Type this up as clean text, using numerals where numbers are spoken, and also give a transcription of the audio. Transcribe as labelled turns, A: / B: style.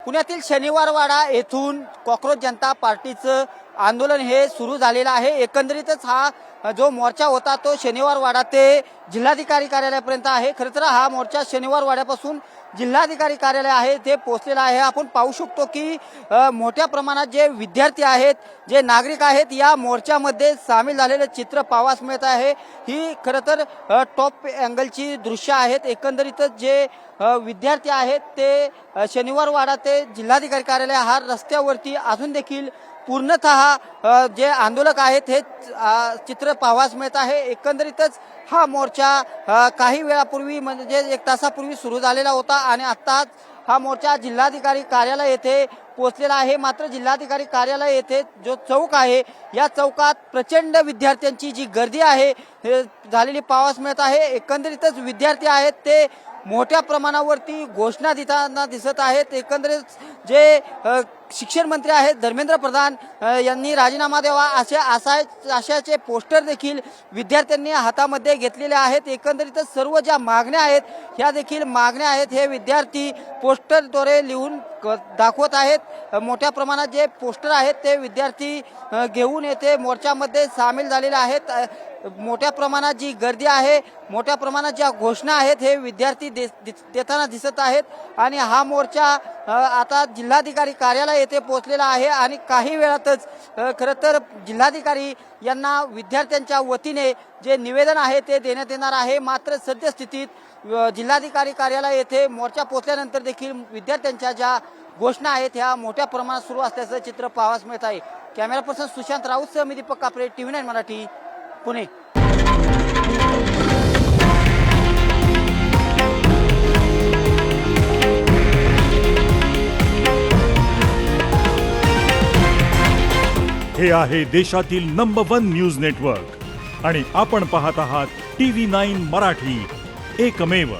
A: पुण्यातील शनिवारवाडा येथून कॉक्रोच जनता पार्टीचं आंदोलन हे सुरू झालेलं आहे। एकंदरीतच हा जो मोर्चा होता तो शनिवारवाडा ते जिल्हाधिकारी कार्यालयापर्यंत आहे। खरं तर हा मोर्चा शनिवारवाड्यापासून जिल्हाधिकारी कार्यालय आहे ते पोहोचलेला आहे। आपण पाहू शकतो की मोठ्या प्रमाणात जे विद्यार्थी आहेत, जे नागरिक आहेत, या मोर्चामध्ये सामील झालेले चित्र पाहावयास मिळत आहे। ही खरं तर टॉप अँगलची दृश्य आहेत। एकंदरीतच जे विद्यार्थी आहेत ते शनिवारवाडा ते जिल्हाधिकारी कार्यालय हा रस्त्यावरती अजून देखील पूर्णतः जे आंदोलक आहेत हे चित्र पाहावयास मिळत आहे। एकंदरीतच हा मोर्चा काही वेळापूर्वी म्हणजे 1 तासापूर्वी सुरू झालेला होता आणि आत्ताच हा मोर्चा जिल्हाधिकारी कार्यालय येथे पोहोचलेला आहे। मात्र जिल्हाधिकारी कार्यालय येथे जो चौक आहे या चौकात प्रचंड विद्यार्थ्यांची जी गर्दी आहे झालेली पाहावयास मिळत आहे। एकंदरीतच विद्यार्थी आहेत ते मोठ्या प्रमाणावरती घोषणा देताना दिसत आहेत। एकंदरीत जे शिक्षण मंत्री आहेत धर्मेंद्र प्रधान यांनी राजीनामा द्यावा अशाचे पोस्टर देखील विद्यार्थ्यांनी हातामध्ये घेतलेले आहेत। एकंदरीतच सर्व ज्या मागण्या आहेत ह्या देखील मागण्या आहेत हे विद्यार्थी पोस्टरद्वारे लिहून दाखवत आहेत। मोठ्या प्रमाणात जे पोस्टर आहेत ते विद्यार्थी घेऊन येथे मोर्चामध्ये सामील झालेले आहेत। मोठ्या प्रमाणात जी गर्दी आहे, मोठ्या प्रमाणात ज्या घोषणा आहेत हे विद्यार्थी देताना दिसत आहेत आणि हा मोर्चा आता जिल्हाधिकारी कार्यालय येथे पोहोचलेला आहे आणि काही वेळातच खरं तर जिल्हाधिकारी यांना विद्यार्थ्यांच्या वतीने जे निवेदन आहे ते देण्यात येणार आहे। मात्र सद्यस्थितीत जिल्हाधिकारी कार्यालय येथे मोर्चा पोहोचल्यानंतर देखील विद्यार्थ्यांच्या ज्या घोषणा आहेत ह्या मोठ्या प्रमाणात सुरू असल्याचं चित्र पाहावयास मिळत आहे। कॅमेरा पर्सन सुशांत राऊत सह मी दीपक कापरे, TV9 मराठी, पुणे।
B: हे आहे देशातील नंबर 1 न्यूज नेटवर्क आणि आपण पाहत आहात TV9 मराठी, एकमेव।